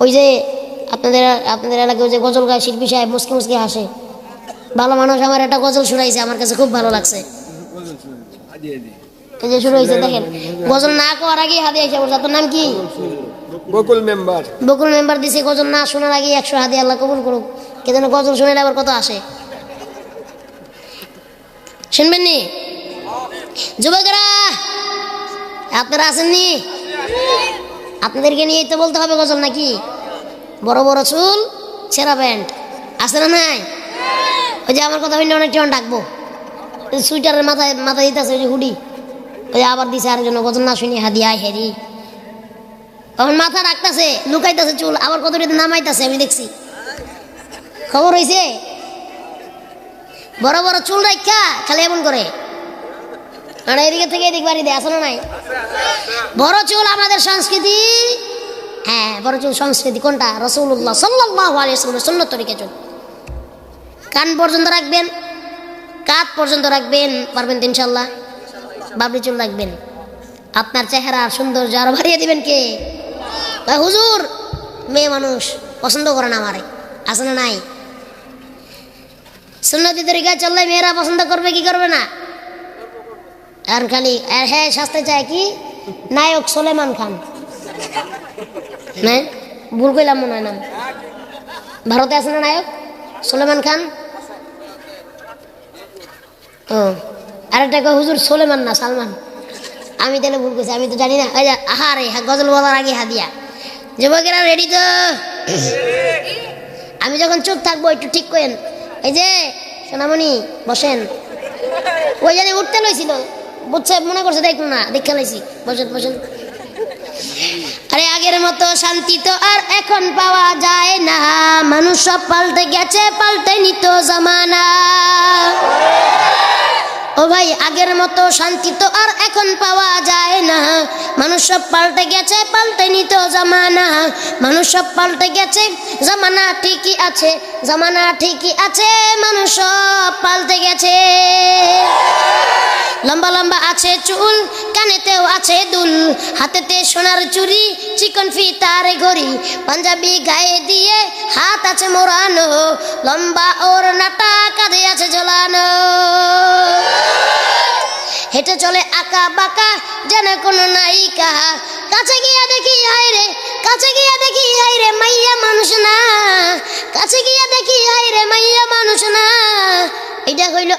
ওই যে আপনাদের আপনাদের এলাকায় যে গজল গায় শিল্পী সাহেব মুসকি মুসকি হাসে, ভালো মানুষ, আমার একটা গজল শুনাইছে, আমার কাছে খুব ভালো লাগছে। এই যে শুরু হয়েছে দেখেন, গজল না করার আগে হাদিয়া এসে পড়ছে। আপনার নাম কি? বকুল মেম্বার। বকুল মেম্বার দিছে গজল না শোনার আগে 100 হাদিয়া, আল্লাহ কবুল করুক। কে যেন গজল শুনে আবার কত আসে, শুনবেন নি যুবকেরা? আপনারা আসেননি? আপনাদেরকে নিয়েই তো বলতে হবে গজল নাকি? বড় বড় চুল, ছেঁড়া প্যান্ট, আছে না নাই? ওই যে আমার কথা হইলে অনেক জন ডাকবো, সুইটারের মাথায় মাথা দিতেছে, ওই যে হুডি, ওই আবার দিছে আরেকজন গজল না শুনি হাদিয়া হেরি। তখন মাথা রাখতেছে, লুকাইতেছে চুল, আবার কতটা নামাইতেছে, আমি দেখছি, খবর হয়েছে। বড় বড় চুল রাখা খালি এমন করে, আর এদিকে থেকে এদিক বাড়ি দেয়, আসলে নাই? বড় চুল আমাদের সংস্কৃতি। হ্যাঁ, বড় চুল সংস্কৃতি। কোনটা? রাসূলুল্লাহ সাল্লাল্লাহু আলাইহি ওয়াসাল্লামের সুন্নাত তরিকা চুল। কান পর্যন্ত রাখবেন, কাঁধ পর্যন্ত রাখবেন, পারবেন তো ইনশাল্লাহ। বাবরি চুল রাখবেন, আপনার চেহারা সৌন্দর্য আরো বাড়িয়ে দিবেন কে? হুজুর, মেয়ে মানুষ পছন্দ করে না আমারে, আছে না নাই? সুন্নতি তরিকায় চললে মেয়েরা পছন্দ করবে কি করবে না? আর খালি হ্যাঁ শাস্তে চায় কি? নায়ক সুলেমান খান, না ভুল কইলাম মনে হয় নাম, ভারতে আছে না নায়ক সুলেমান খান? ও আরেকটা কয় হুজুর সুলেমান না সালমান। আমি তাহলে ভুল করছি, আমি তো জানি না। আহারে গজল বলার আগে হাদিয়া। যুবকেরা রেডি তো? আমি যখন চুপ থাকবো একটু ঠিক করেন। এই যে সোনামণি বসেন, ওই জানি উঠতে লইছিল, বুঝছে, মনে করছে দেখুন না, দেখা লাইছি, বসেন বসেন। আরে আগের মতো শান্তি তো আর এখন পাওয়া যায় না, মানুষ সব পাল্টে গেছে, পাল্টে নিত জামানা। ও ভাই, আগের মতো শান্তি তো আর এখন পাওয়া যায় না, মানুষ সব পাল্টে গেছে, পাল্টে নিত জামানা। মানুষ সব পাল্টে গেছে, জামানা ঠিকই আছে, জামানা ঠিকই আছে, মানুষ সব পাল্টে গেছে। লম্বা লম্বা আছে চুল, কানেতেও আছে দুল, হাতেতে সোনার চুড়ি, চিকন ফিতার ঘড়ি, পাঞ্জাবি গায়ে দিয়ে হাত আছে মোড়ানো, লম্বা ওর নাটা কাঁধে আছে ঝোলানো। হেঁটে চলে আঁকা বাঁকা যেন কোনো নায়িকা, কাছে গিয়া দেখি হায় রে, কাছে গিয়া দেখি হায় রে, মাইয়া মানুষ না, কাছে গিয়া দেখি হায় রে, মাইয়া মানুষ না। এটা হইল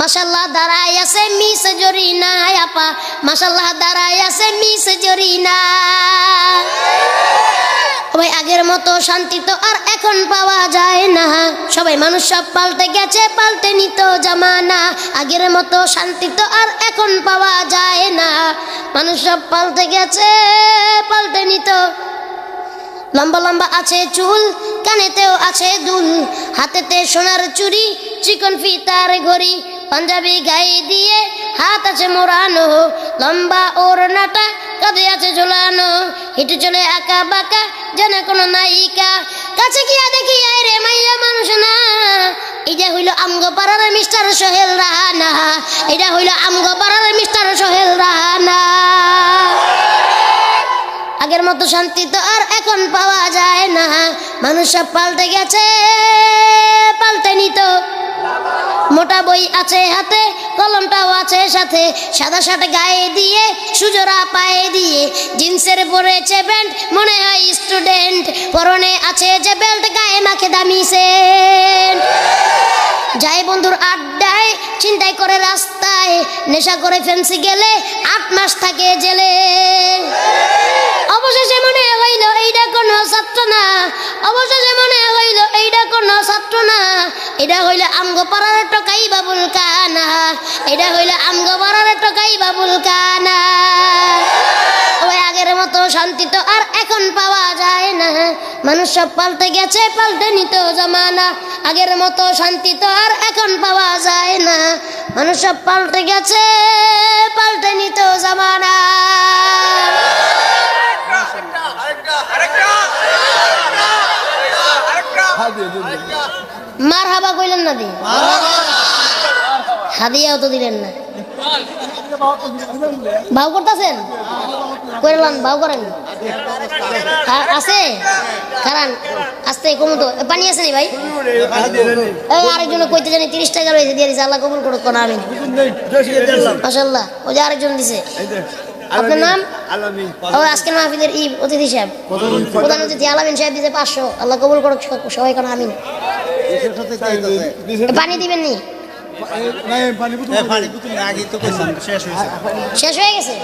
মাশাল্লাহ দাঁড়ায় আছে মিস জরিনা আপা, মাশাল্লাহ দাঁড়ায় আছে মিস জরিনা। ভাই আগের মতো শান্তি তো আর এখন পাওয়া যায় না, সবাই মানুষ সব পাল্টে গেছে, পাল্টে নিত জামানা। আগের মতো শান্তি তো আর এখন পাওয়া যায় না, মানুষ সব পাল্টে গেছে, পাল্টে নিত। লম্বা লম্বা আছে চুল, কানেতেও আছে দুল, হাতেতে সোনার চুড়ি, চিকন ফিতার ঘড়ি, পাঞ্জাবি গায়ে দিয়ে হাত আছে মোড়ানো, লম্বা ওড়নাটা কাঁধে আছে ঝোলানো। হেঁটে চলে আঁকা বাঁকা যেন কোনো নায়িকা, কাছে গিয়া দেখি আয় রে, মাইয়া মানুষ না। এটা হইল আমগো পাড়ার মিস্টার সোহেল রাহানা, এটা হইল আমগো পাড়ার মিস্টার সোহেল রাহানা। আগের মতো শান্তি তো আর এখন পাওয়া যায় না, মানুষ সব পাল্টে গেছে, পাল্টে নিত। মোটা বই আছে হাতে, কলমটাও আছে সাথে, সাদা শার্ট গায়ে দিয়ে, সুজোরা পায়ে দিয়ে, জিন্সের পরেছে প্যান্ট, মনে হয় স্টুডেন্ট, পরনে আছে যে বেল্ট, গায়ে মাখে দামি সেন্ট। যায় বন্ধুর আড্ডায়, চিন্তাই করে রাস্তায়, নেশা করে ফেন্সি গেলে 8 মাস থাকে জেলে। অবশেষে মনে হইল এইটা কোনো ছাত্র না, অবশেষে মনে হইল এইটা কোনো ছাত্র না, এটা হইল আমগো পাড়ার টকাই বাবুল কানা, এটা হইল আমগো পাড়ার টকাই বাবুল কানা। ওই আগের মতো শান্তি তো আর এখন পাওয়া যায় না, মানুষ সব পাল্টে গেছে, পাল্টে নিত জামানা। আগের মতো শান্তি তো আর এখন পাওয়া যায় না, মানুষ সব পাল্টে গেছে, পাল্টে নিত জামানা। মার হাবা কইলেন না দি, হাদিয়াও তো দিলেন না। বাউ করতেছেন করলাম বাউ করেন আছে কারণ আস্তে কমু তো পানি আছে নি ভাই এই আরেকজন কইতে জানি 30 টাকা রয়েছে দিয়ে দিছে আল্লাহ কবুল করুক কোন আমিন মাশাআল্লাহ ওই যে আরেকজন দিছে আপনার নাম আলামিন ও আজকের মাহফিলের অতিথি সাহেব প্রধান অতিথি আলামিন সাহেব দিতে 500 আল্লাহ কবুল করুক সবাই কোন আমিন পানি দিবেন নি শেষ হয়ে গেছে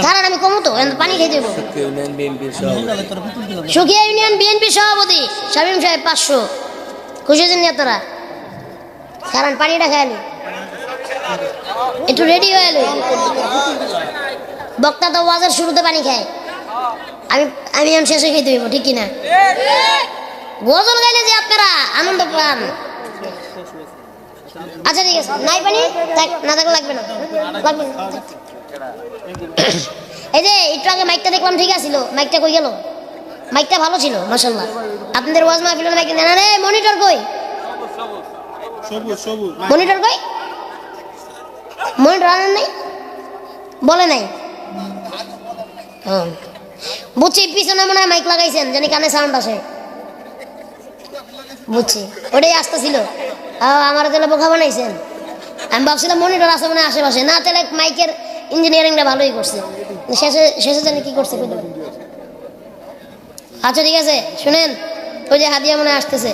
কারণ আমি কমু তো পানি খেয়ে দেবো সুখিয়া ইউনিয়ন বিএনপি সভাপতি শামীম সাহেব 500 খুশি হয়েছেন না তোরা কারণ পানিটা খাইলি একটু রেডি হয়ে এলো বক্তা তো ওয়াজের শুরুতে পানি খায় আমি আমি এখন শেষে খেয়ে দেবো ঠিক কিনা গজল গাইলে যে আপনারা আনন্দ পান আচ্ছা ঠিক আছে নাই পানি না থাকলে লাগবে না লাগবে না এই যে একটু আগে মাইকটা দেখলাম ঠিক আছিল মাইকটা কই গেল মাইকটা ভালো ছিল মাশাআল্লাহ আপনাদের ওয়াজ মাহফিলের মাইক না রে মনিটর কই মনিটর কই মনিটর আনেন নাই বলে নাই বুঝছি পিছনে মনে হয় মাইক লাগাইছেন জানি কানে সাউন্ড আসে বুঝছি ওটাই আসতেছিল আমার তাহলে বোকা বানাইছেন আমি ভাবছিলাম মনিটর আছে মানে আশেপাশে না তাহলে মাইকের ইঞ্জিনিয়ারিংটা ভালোই করছে শেষে শেষে জানি কি করছে আচ্ছা ঠিক আছে শুনেন ওই যে হাদিয়া মনে আসতেছে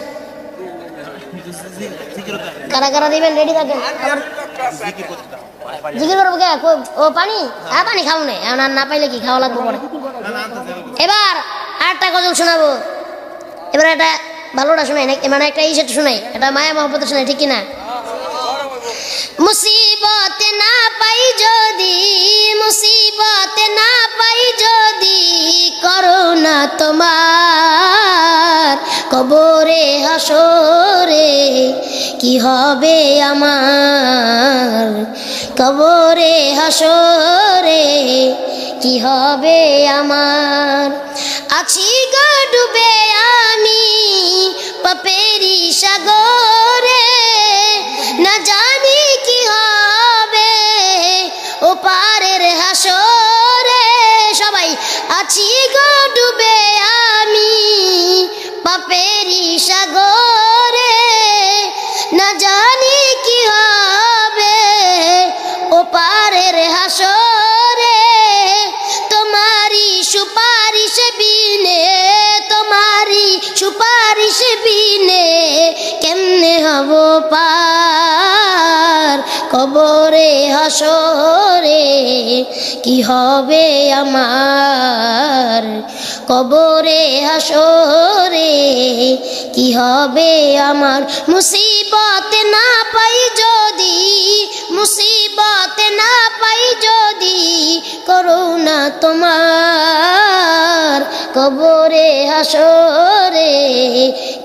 কারা কারা দিবেন রেডি থাকেন জিজ্ঞেস করবো কে ও পানি হ্যাঁ পানি খাও না পাইলে কি খাওয়া লাগবে পরে এবার আরেকটা গজল শোনাবো এবার একটা ভালোটা শোনাই না মানে একটা ইসেট শোনাই এটা মায়া মহব্বত শোনাই ঠিক কিনা মুসিবত না পাই যদি মুসিবত না পাই যদি করোনা তোমার কবরে হাসরে কি হবে আমার কবরে হাসরে কি হবে আমার আছি গো ডুবে আমি পাপেরি সাগরে না জানি কি হবে ও পারের হাসরে সবাই আছি গো ডুবে আমি পাপেরি সাগরে না জানি কি হবে ও পারের হাসরে তোমারি সুপারিশ বিনে তোমারি সুপারিশ বিনে কেমনে হব পার কবরে হাসরে কি হবে আমার কবরে হাসরে কি হবে আমার মুসিবত না পাই যদি মুসিবত না পাই যদি করুণা তোমার কবরে হাসরে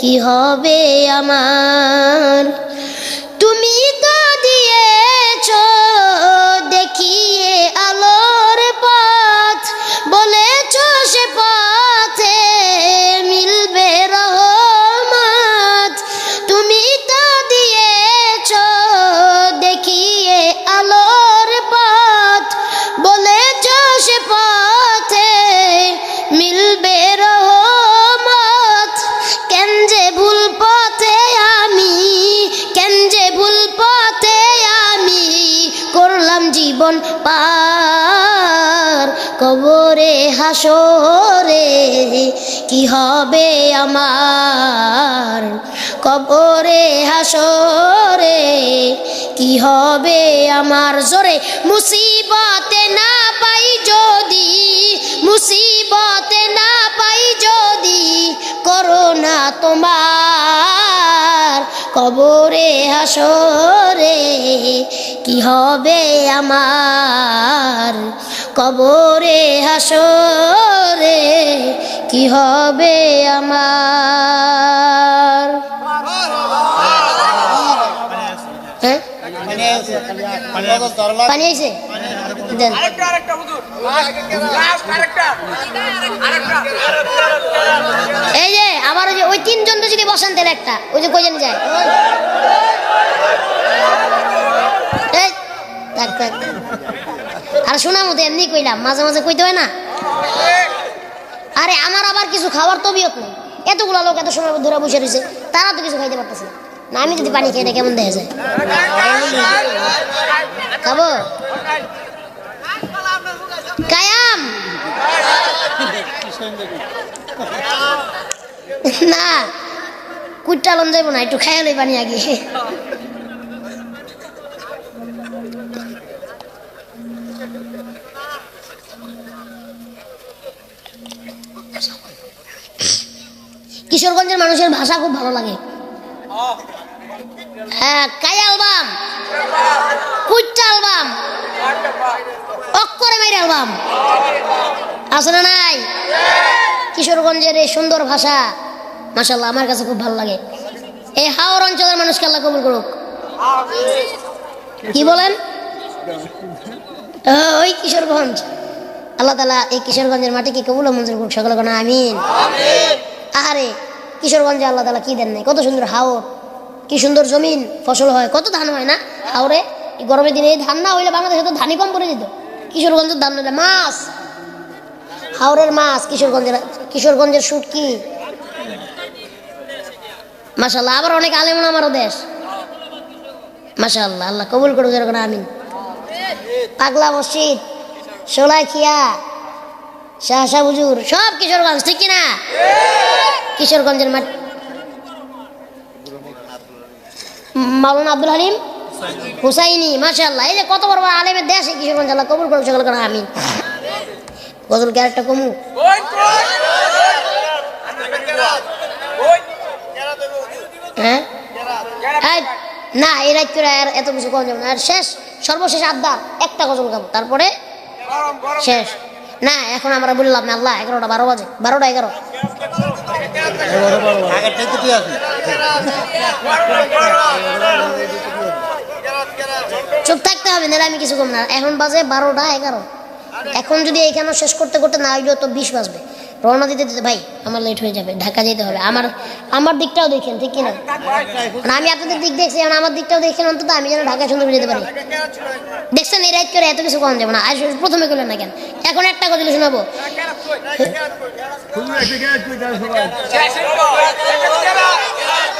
কি হবে আমার তুমি তো দিয়েছো দেখিয়ে আলোর পথ বলেছো সে পথে মিলবে রহমত তুমি তো দিয়েছো দেখিয়ে আলোর পথ বলেছো সে পথে মিলবে রহমত কেন যে ভুল পথে আমি কেন যে ভুল পথে আমি করলাম জীবন পার কবরে হাসরে কি হবে আমার কবরে হাসরে কি হবে আমার জোরে মুসিবতে না পাই যদি মুসিবতে না পাই যদি করোনা তোমার কবরে হাসরে কি হবে আমার কবরে হাসরে কি হবে আমার হ্যাঁ পানি আইছে দেন। এই যে আবার ওই যে ওই তিনজন যদি বসান তাহলে একটা ওই যে কয়জন যায় এই, থাক, থাক। আর শোনা মতো এমনি কইলাম, মাঝে মাঝে কইতে হয় না। আরে আমার আবার কিছু খাওয়ার তবিয়ত নেই, এতগুলো লোক এত সময় ধরে বসে রয়েছে, তারা তো কিছু খাইতে পারতেছে না। না আমি যদি পানি খাই এটা কেমন দেখা যায়? খাবো কায়াম না, কুইটালন যাইবো না, একটু খাইলে পানি আগে। কিশোরগঞ্জের মানুষের ভাষা খুব ভালো লাগে। হ্যাঁ, কায়াল বাম, কুইটাল বাম, অক্ষরে মাইরাল বাম, আছে না নাই? কিশোরগঞ্জের এই সুন্দর ভাষা মাশাআল্লাহ আমার কাছে খুব ভালো লাগে। এই হাওর অঞ্চলের মানুষকে আল্লাহ কবুল করুক। কি বলেন? ওই কিশোরগঞ্জ, আল্লাহ তাআলা এই কিশোরগঞ্জের মাটিকে কবুল ও মঞ্জুর করুক, সকলে কোন আমিন। আরে কিশোরগঞ্জে আল্লাহ তাআলা কি দেন নাই, কত সুন্দর হাওর, কি সুন্দর জমিন, ফসল হয়, কত ধান হয় না হাওরে। এই গরমের দিনে এই ধান না হইলে বাংলাদেশে তো ধানই কম করে দিত। কিশোরগঞ্জের ধান হইলে মাছ, হাওরের মাছ, কিশোরগঞ্জের শুটকি মাশাআল্লাহ। আবার অনেক আলেম আমারও দেশ মাশাআল্লাহ, আল্লাহ কবুল করুক যেরকম আমিন। পাগলা মসজিদ, সোলাইখিয়া, শাহ হুজুর সব কিশোরগঞ্জ, ঠিক কিনা? কিশোরগঞ্জের মাটি মাওলানা আব্দুল হালিম হুসাইনি মাশাআল্লাহ, এই যে কত বড় বড় আলেমের দেশ এই কিশোরগঞ্জ, আল্লাহ কবুল করুক সকলে কোন আমিন। গজল ক্যারেক্টার কমু হ্যাঁ না, এই রাত করে আর এত কিছু কম যাবে না। আর শেষ সর্বশেষ আবদার একটা গজল গাবো, তারপরে শেষ। না এখন আমরা বললাম না, আল্লাহ 11টা 12 বাজে, 12টা 11 চুপ থাকতে হবে, নাহলে আমি কিছু কম না। এখন বাজে 12টা 11, এখন যদি এইখানে শেষ করতে করতে না হইলেও তো 20 বাজবে। রওনা দিতে দিতে ভাই আমার লেট হয়ে যাবে, ঢাকা যেতে হবে। আমার দিকটাও দেখেন, ঠিক কিনা? আমি আপনাদের দিক দেখছি, এখন আমার দিকটাও দেখেন, অন্তত আমি যেন ঢাকা সুন্দর যেতে পারি। দেখছেন এই রাত করে এত কিছু কম যাবে না। আর প্রথমে করলেন না কেন? এখন একটা গজল শোনাবো।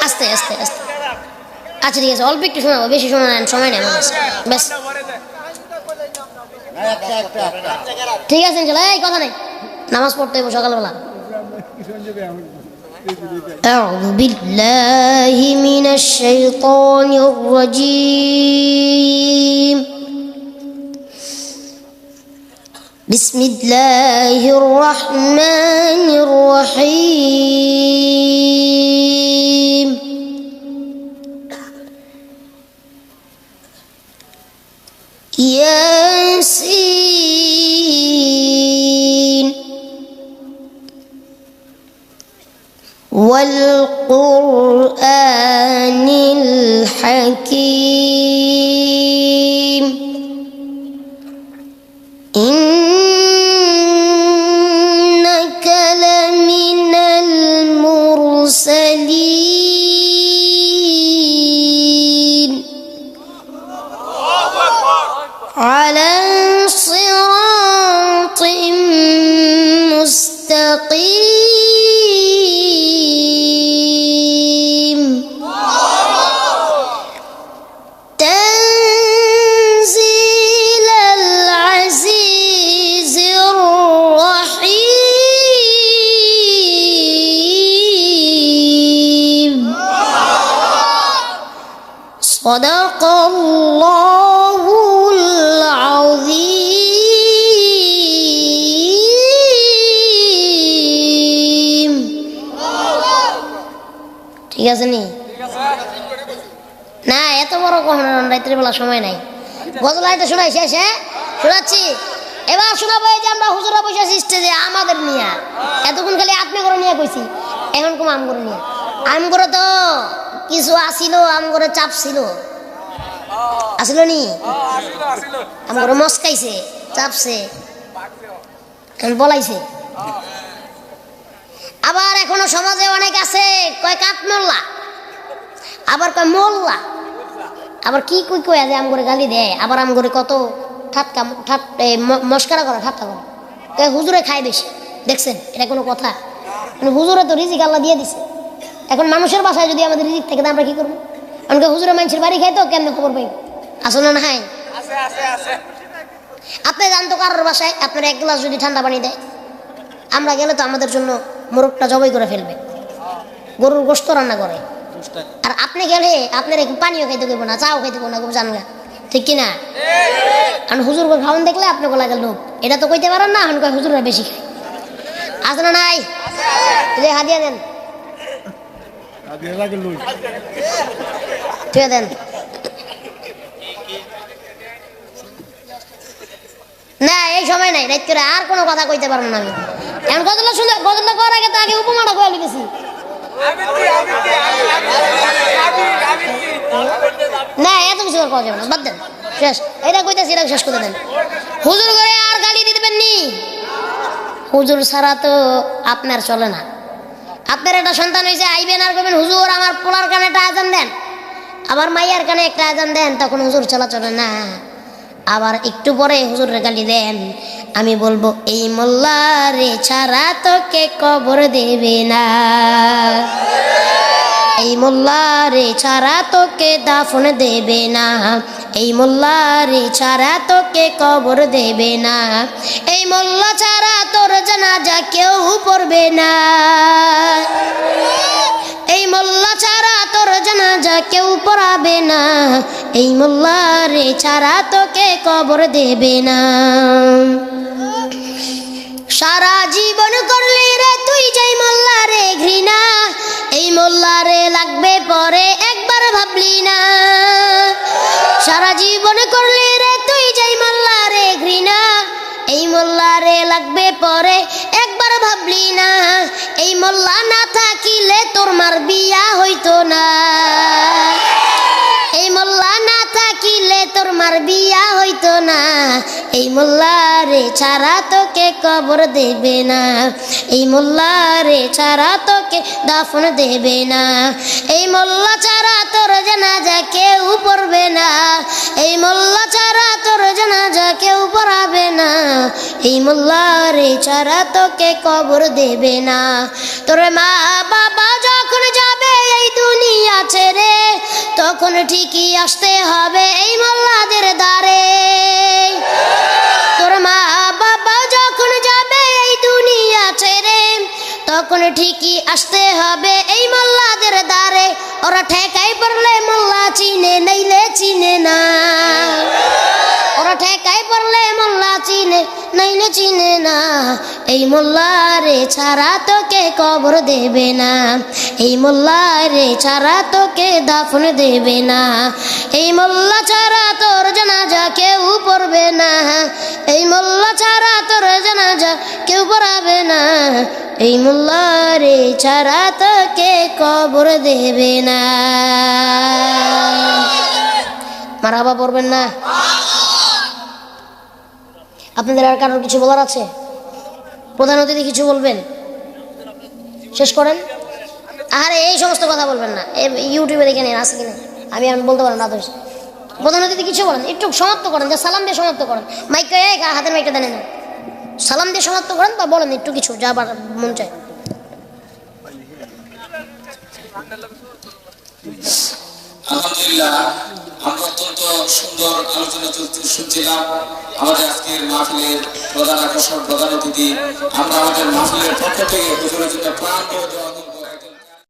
আস্তে আস্তে আস্তে, আচ্ছা ঠিক আছে, অল্প একটু শোনাবো, বেশি শোনা সময় নেই আমার কাছে, ব্যাস। ঠিক আছে এই কথা নেই, নামাজ পড়তে হইব সকালবেলা। أعوذ بالله من الشيطان الرجيم بسم الله الرحمن الرحيم ياسين والقرآن الحكيم إنك لمن المرسلين على صراط مستقيم تنزيل العزيز الرحيم صدق الله العظيم ঠিক আছে নি? না এত বড় কখনো রাত্রে বেলা সময় নাই। গজল আইতে শোনাই শেষ, হ্যাঁ শোনাচ্ছি। এবার শোনাবো এই যে আমরা হুজুরা বসে আছি স্টেজে আমাদের নিয়ে, এতক্ষণ খালি আপনি করে নিয়ে কইছি, এখন কম আম করে নিয়ে। আম করে তো কিছু আসিল, আম করে চাপ ছিল, আসিল নি? আম করে মস্কাইছে, চাপছে বলাইছে। আবার এখনো সমাজে অনেক আছে কয় কাঠ মোল্লা, আবার কয় মোল্লা, আবার কি কই কয় যে আম করে গালি দেয়, আবার আম করে কত মস্কারা করে ঠাট্টা করে, কয় হুজুরে খায় বেশি। দেখছেন এটা কোনো কথা? হুজুরে তো রিজিক আল্লাহ দিয়ে দিছে। এখন মানুষের বাসায় যদি আমাদের রিজিক থাকে আমরা কি করবো? আমাকে হুজুরে মানুষের বাড়ি খাই তো কেমনে খবর পাই? আসলে না হাই আপনি জানতো কারোর বাসায় আপনার এক গ্লাস যদি ঠান্ডা পানি দেয়, আমরা গেলে তো আমাদের জন্য মোরগটা জবাই করে ফেলবে, গরুর গোশত রান্না করে। আর আপনি গেলে আপনার পানিও খাইতে দেবো না, চাও খাইতে দেবো না, খুব জানগা, ঠিক কিনা? কারণ হুজুর খাওয়ান দেখলে আপনাকে লাগে লোক, এটা তো কইতে পারেন না। এখন কয় হুজুররা বেশি খায়। আছে না নাই? হাদিয়া দেন, ঠিক দেন। না এই সময় নাই, রাত করে আর কোনো কথা কইতে পারবো না আমি। এখন গজলটা শুনে গজলটা করার আগে তো আগে উপমাটা কয়ে লিখেছি। না এত কিছু আর কওয়া যাবে না, বাদ দেন, শেষ। এটা কইতেছি, এটা শেষ করে দেন। হুজুর করে আর গালি দিবেন নি। হুজুর ছাড়া তো আপনার চলে না। আপনার একটা সন্তান হয়েছে, আইবেন আর করবেন হুজুর আমার পোলার কানে একটা আজান দেন, আবার মাইয়ার কানে একটা আজান দেন, তখন হুজুর চলা চলে না। আবার একটু পরে হুজুরের গালি দেন, আমি বলবো এই মোল্লারে ছাড়া তোকে কবর দেবে না, এই মোল্লারে ছাড়া তোকে দাফন দেবে না, এই মোল্লারে ছাড়া তোকে কবর দেবে না, এই মোল্লা ছাড়া তোর জানাজা কেউ পড়বে না, এই মোল্লা ছাড়া তোর জানাজা কেউ পড়াবে না, এই মোল্লারে ছাড়া তোকে কবর দেবে না। সারা জীবন করলি রে তুই যেই মোল্লারে ঘৃণা, এই মোল্লারে লাগবে পরে একবার ভাবলি না। সারা জীবন করলি রে তুই যেই মোল্লারে ঘৃণা, এই মোল্লারে লাগবে পরে একবার ভাবলি না। এই মোল্লা না থাকিলে তোর মার বিয়া হইতো না, এই মোল্লা না থাকিলে তোর মার বিয়া হইতো না, এই মোল্লারে ছাড়া তোকে কবর দেবে না, এই মোল্লারে ছাড়া তোকে দাফন দেবে না, এই মোল্লা ছাড়া তোর জানাজা কেউ পড়বে না, এই মোল্লা ছাড়া তোর জানাজা কেউ পড়াবে না, এই মোল্লারে ছাড়া তোকে কবর দেবে না। তোর মা বাবা যখন যাবে এই দুনিয়া ছেড়ে, তখন ঠিকই আসতে হবে এই মোল্লাদের দ্বারে। তোর মা বাবা যখন যাবে এই দুনিয়া ছেড়ে, তখন ঠিকই আসতে হবে এই মোল্লাদের দ্বারে। ওরা ঠেকাই পড়লে মোল্লা চিনে, নইলে চিনে না, ওরা ঠেকাই পড়লে মোল্লা চিনে, নইলে চিনে না, এই মোল্লারে ছাড়া তোকে কবর দেবে না, এই মোল্লারে ছাড়া তোকে দাফন দেবে না, এই মোল্লা ছাড়া তোর জানাজা কেউ পড়বে না, এই মোল্লা ছাড়া তোর জানাজা কেউ পড়াবে না, এই মোল্লারে ছাড়া তোকে কবর দেবে না। মারহাবা পড়বেন না? আপনাদের আর কারোর কিছু বলার আছে? প্রধান অতিথি কিছু বলবেন? শেষ করেন। আরে এই সমস্ত কথা বলবেন না, ইউটিউবে দেখে নেন আছে কিনা, আমি বলতে পারেন না। প্রধান অতিথি কিছু বলেন, একটু সমাপ্ত করেন, যা সালাম দিয়ে সমাপ্ত করেন। মাইক হাতের মাইকটা দেন না, সালাম দিয়ে সমাপ্ত করেন বা বলেন একটু কিছু যা মন চায়। আলহামদুলিল্লাহ, আমরা অত্যন্ত সুন্দর আলোচনা শুনছিলাম। আমাদের আজকের মাহফিলের প্রধান আকর্ষণ, প্রধান অতিথি, আমরা আমাদের মাহফিলের পক্ষ থেকে হুজুরের জন্য প্রাণ